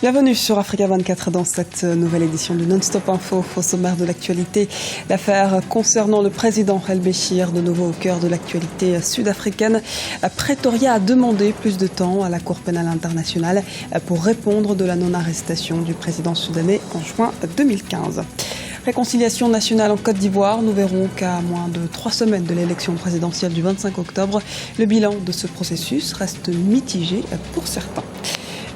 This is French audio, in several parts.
Bienvenue sur Africa 24 dans cette nouvelle édition de Non-Stop Info. Au sommaire de l'actualité, l'affaire concernant le président El-Béchir, de nouveau au cœur de l'actualité sud-africaine. Pretoria a demandé plus de temps à la Cour pénale internationale pour répondre de la non-arrestation du président soudanais en juin 2015. Réconciliation nationale en Côte d'Ivoire. Nous verrons qu'à moins de 3 semaines de l'élection présidentielle du 25 octobre, le bilan de ce processus reste mitigé pour certains.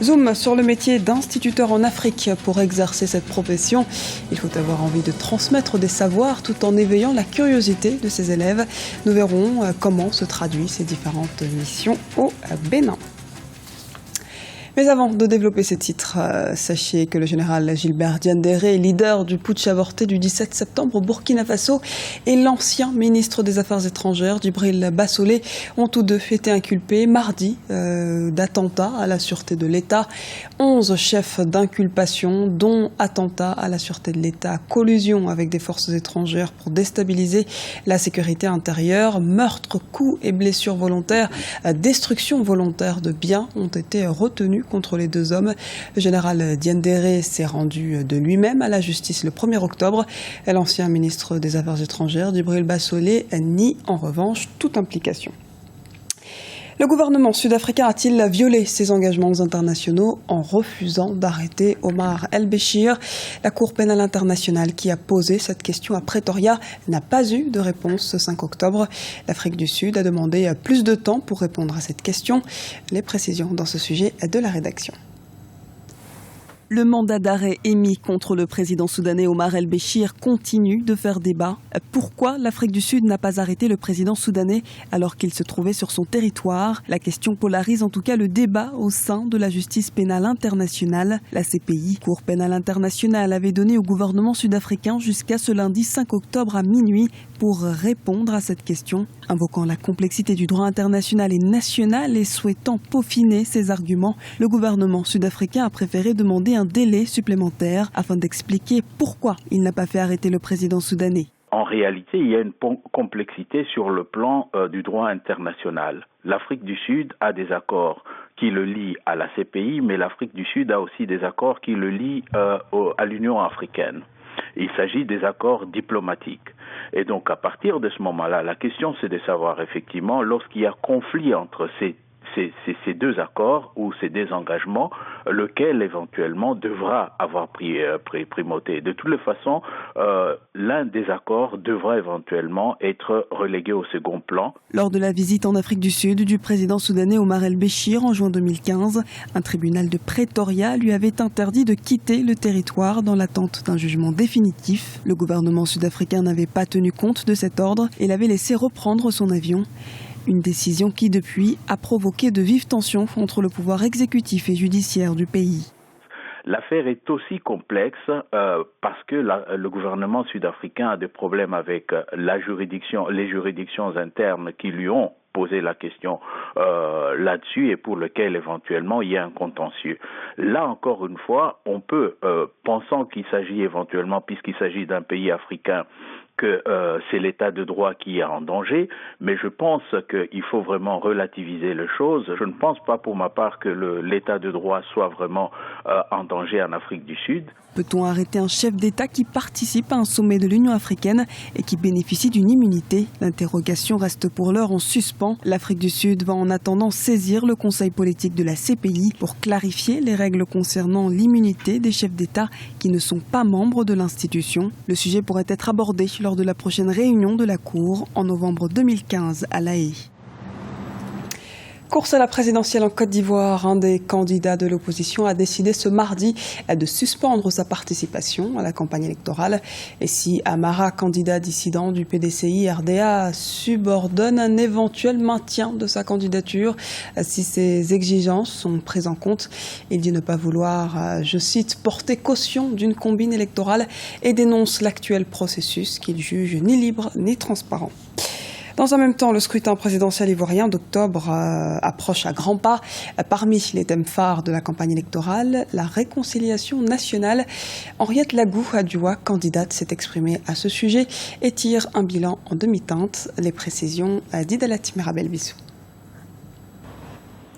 Zoom sur le métier d'instituteur en Afrique. Pour exercer cette profession, il faut avoir envie de transmettre des savoirs tout en éveillant la curiosité de ses élèves. Nous verrons comment se traduisent ces différentes missions au Bénin. Mais avant de développer ces titres, sachez que le général Gilbert Diendéré, leader du putsch avorté du 17 septembre au Burkina Faso, et l'ancien ministre des Affaires étrangères, Djibril Bassolé, ont tous deux été inculpés mardi d'attentats à la sûreté de l'État. 11 chefs d'inculpation, dont attentat à la sûreté de l'État, collusion avec des forces étrangères pour déstabiliser la sécurité intérieure, meurtre, coups et blessures volontaires, destruction volontaire de biens ont été retenus contre les deux hommes. Le général Diendéré s'est rendu de lui-même à la justice le 1er octobre. L'ancien ministre des Affaires étrangères, Djibril Bassolé, nie en revanche toute implication. Le gouvernement sud-africain a-t-il violé ses engagements internationaux en refusant d'arrêter Omar El-Béchir? La Cour pénale internationale qui a posé cette question à Pretoria n'a pas eu de réponse ce 5 octobre. L'Afrique du Sud a demandé plus de temps pour répondre à cette question. Les précisions dans ce sujet de la rédaction. Le mandat d'arrêt émis contre le président soudanais Omar El-Béchir continue de faire débat. Pourquoi l'Afrique du Sud n'a pas arrêté le président soudanais alors qu'il se trouvait sur son territoire? La question polarise en tout cas le débat au sein de la justice pénale internationale. La CPI, Cour pénale internationale, avait donné au gouvernement sud-africain jusqu'à ce lundi 5 octobre à minuit pour répondre à cette question. Invoquant la complexité du droit international et national et souhaitant peaufiner ses arguments, le gouvernement sud-africain a préféré demander un délai supplémentaire afin d'expliquer pourquoi il n'a pas fait arrêter le président soudanais. En réalité, il y a une complexité sur le plan du droit international. L'Afrique du Sud a des accords qui le lient à la CPI, mais l'Afrique du Sud a aussi des accords qui le lient à l'Union africaine. Il s'agit des accords diplomatiques. Et donc, à partir de ce moment-là, la question, c'est de savoir effectivement, lorsqu'il y a conflit entre ces deux accords ou ces désengagements, lequel éventuellement devra avoir primauté. De toutes les façons, l'un des accords devra éventuellement être relégué au second plan. Lors de la visite en Afrique du Sud du président soudanais Omar El-Béchir en juin 2015, un tribunal de Pretoria lui avait interdit de quitter le territoire dans l'attente d'un jugement définitif. Le gouvernement sud-africain n'avait pas tenu compte de cet ordre et l'avait laissé reprendre son avion. Une décision qui, depuis, a provoqué de vives tensions entre le pouvoir exécutif et judiciaire du pays. L'affaire est aussi complexe parce que le gouvernement sud-africain a des problèmes avec les juridictions internes qui lui ont posé la question là-dessus et pour lequel éventuellement il y a un contentieux. Là encore une fois, on peut, pensant qu'il s'agit éventuellement, puisqu'il s'agit d'un pays africain, que c'est l'état de droit qui est en danger, mais je pense qu'il faut vraiment relativiser les choses. Je ne pense pas pour ma part que l'état de droit soit vraiment en danger en Afrique du Sud. Peut-on arrêter un chef d'État qui participe à un sommet de l'Union africaine et qui bénéficie d'une immunité? L'interrogation reste pour l'heure en suspens. L'Afrique du Sud va en attendant saisir le Conseil politique de la CPI pour clarifier les règles concernant l'immunité des chefs d'État qui ne sont pas membres de l'institution. Le sujet pourrait être abordé lors de la prochaine réunion de la Cour en novembre 2015 à La Haye. Course à la présidentielle en Côte d'Ivoire, un des candidats de l'opposition a décidé ce mardi de suspendre sa participation à la campagne électorale. Et si Amara, candidat dissident du PDCI-RDA, subordonne un éventuel maintien de sa candidature, si ses exigences sont prises en compte, il dit ne pas vouloir, je cite, porter caution d'une combine électorale et dénonce l'actuel processus qu'il juge ni libre ni transparent. Dans un même temps, le scrutin présidentiel ivoirien d'octobre approche à grands pas. Parmi les thèmes phares de la campagne électorale, la réconciliation nationale. Henriette Lagou-Adjoua, candidate, s'est exprimée à ce sujet et tire un bilan en demi-teinte. Les précisions d'Idalat Mirabel-Bissou.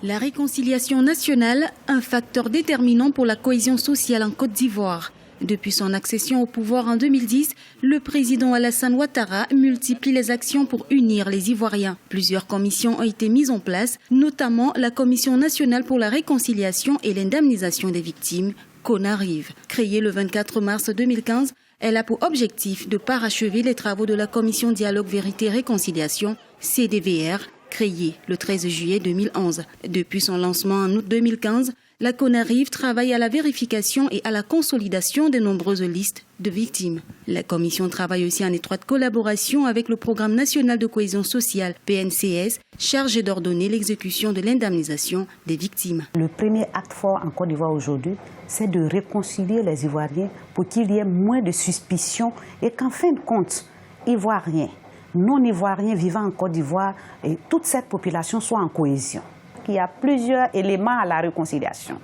La réconciliation nationale, un facteur déterminant pour la cohésion sociale en Côte d'Ivoire. Depuis son accession au pouvoir en 2010, le président Alassane Ouattara multiplie les actions pour unir les Ivoiriens. Plusieurs commissions ont été mises en place, notamment la Commission nationale pour la réconciliation et l'indemnisation des victimes, CONARIV. Créée le 24 mars 2015, elle a pour objectif de parachever les travaux de la Commission Dialogue Vérité Réconciliation, CDVR, créée le 13 juillet 2011. Depuis son lancement en août 2015, la CONARIV travaille à la vérification et à la consolidation de nombreuses listes de victimes. La commission travaille aussi en étroite collaboration avec le Programme national de cohésion sociale, PNCS, chargé d'ordonner l'exécution de l'indemnisation des victimes. Le premier acte fort en Côte d'Ivoire aujourd'hui, c'est de réconcilier les Ivoiriens pour qu'il y ait moins de suspicion et qu'en fin de compte, Ivoiriens, non-Ivoiriens vivant en Côte d'Ivoire et toute cette population soit en cohésion. Il y a plusieurs éléments à la réconciliation.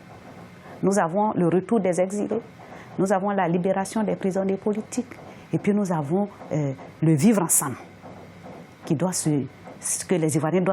Nous avons le retour des exilés, nous avons la libération des prisonniers politiques et puis nous avons le vivre ensemble que les Ivoiriens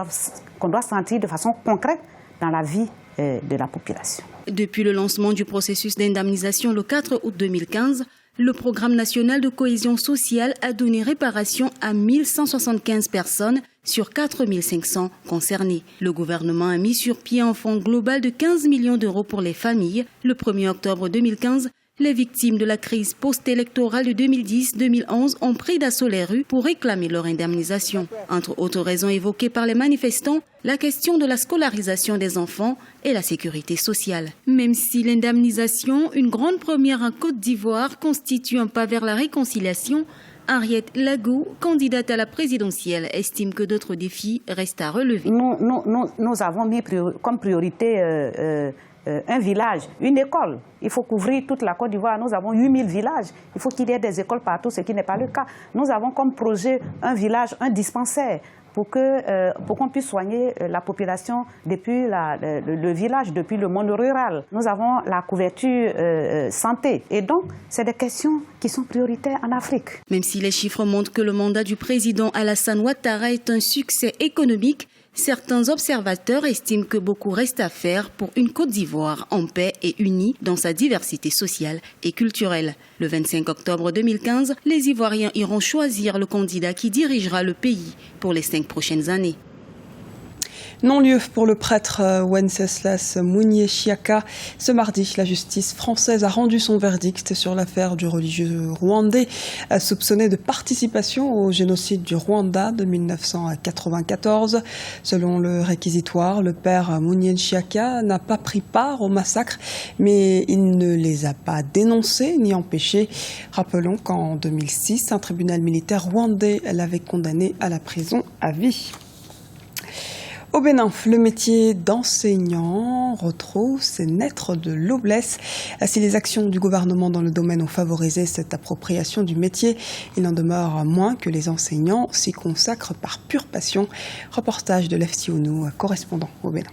qu'on doit sentir de façon concrète dans la vie de la population. Depuis le lancement du processus d'indemnisation le 4 août 2015, le Programme national de cohésion sociale a donné réparation à 1175 personnes sur 4500 concernées. Le gouvernement a mis sur pied un fonds global de 15 millions d'euros pour les familles. Le 1er octobre 2015, les victimes de la crise post-électorale de 2010-2011 ont pris d'assaut les rues pour réclamer leur indemnisation. Entre autres raisons évoquées par les manifestants, la question de la scolarisation des enfants et la sécurité sociale. Même si l'indemnisation, une grande première en Côte d'Ivoire, constitue un pas vers la réconciliation, Henriette Lagou, candidate à la présidentielle, estime que d'autres défis restent à relever. Nous avons mis comme priorité un village, une école. Il faut couvrir toute la Côte d'Ivoire. Nous avons 8000 villages. Il faut qu'il y ait des écoles partout, ce qui n'est pas le cas. Nous avons comme projet un village, un dispensaire, pour qu'on puisse soigner la population depuis le village, depuis le monde rural. Nous avons la couverture santé. Et donc, c'est des questions qui sont prioritaires en Afrique. Même si les chiffres montrent que le mandat du président Alassane Ouattara est un succès économique, certains observateurs estiment que beaucoup reste à faire pour une Côte d'Ivoire en paix et unie dans sa diversité sociale et culturelle. Le 25 octobre 2015, les Ivoiriens iront choisir le candidat qui dirigera le pays pour les 5 prochaines années. Non-lieu pour le prêtre Wenceslas Munyeshiaka. Ce mardi, la justice française a rendu son verdict sur l'affaire du religieux rwandais soupçonné de participation au génocide du Rwanda de 1994. Selon le réquisitoire, le père Munyeshiaka n'a pas pris part au massacre, mais il ne les a pas dénoncés ni empêchés. Rappelons qu'en 2006, un tribunal militaire rwandais l'avait condamné à la prison à vie. Au Bénin, le métier d'enseignant retrouve ses naîtres de noblesse. Si les actions du gouvernement dans le domaine ont favorisé cette appropriation du métier, il n'en demeure moins que les enseignants s'y consacrent par pure passion. Reportage de l'FCONU, correspondant au Bénin.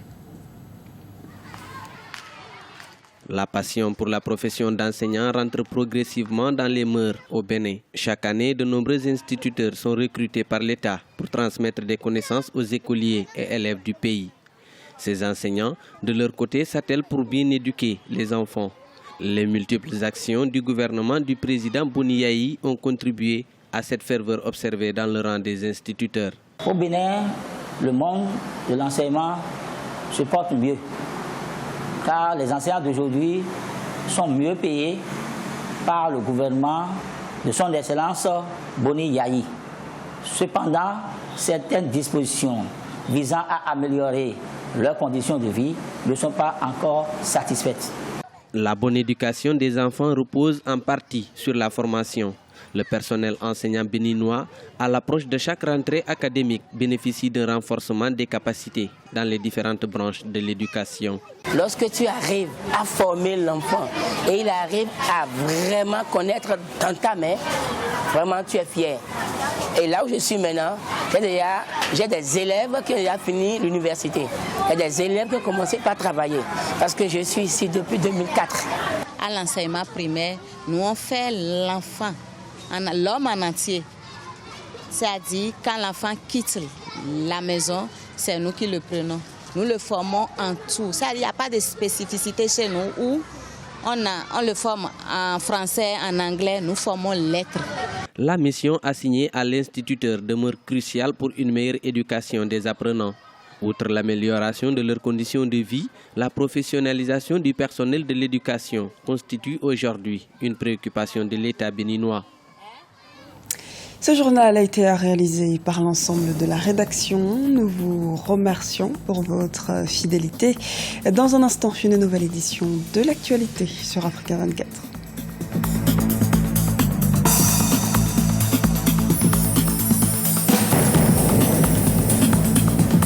La passion pour la profession d'enseignant rentre progressivement dans les mœurs au Bénin. Chaque année, de nombreux instituteurs sont recrutés par l'État pour transmettre des connaissances aux écoliers et élèves du pays. Ces enseignants, de leur côté, s'attellent pour bien éduquer les enfants. Les multiples actions du gouvernement du président Boni ont contribué à cette ferveur observée dans le rang des instituteurs. Au Bénin, le monde de l'enseignement se porte mieux, car les enseignants d'aujourd'hui sont mieux payés par le gouvernement de son Excellence Boni Yayi. Cependant, certaines dispositions visant à améliorer leurs conditions de vie ne sont pas encore satisfaites. La bonne éducation des enfants repose en partie sur la formation. Le personnel enseignant béninois, à l'approche de chaque rentrée académique, bénéficie d'un renforcement des capacités dans les différentes branches de l'éducation. Lorsque tu arrives à former l'enfant et il arrive à vraiment connaître dans ta main, vraiment tu es fier. Et là où je suis maintenant, j'ai des élèves qui ont déjà fini l'université. Il y a des élèves qui ont commencé par travailler parce que je suis ici depuis 2004. À l'enseignement primaire, nous on fait l'enfant, l'homme en entier. C'est-à-dire quand l'enfant quitte la maison, c'est nous qui le prenons. Nous le formons en tout. Ça, il n'y a pas de spécificité chez nous où on le forme en français, en anglais, nous formons lettres. La mission assignée à l'instituteur demeure cruciale pour une meilleure éducation des apprenants. Outre l'amélioration de leurs conditions de vie, la professionnalisation du personnel de l'éducation constitue aujourd'hui une préoccupation de l'État béninois. Ce journal a été réalisé par l'ensemble de la rédaction. Nous vous remercions pour votre fidélité. Dans un instant, une nouvelle édition de l'actualité sur Africa 24.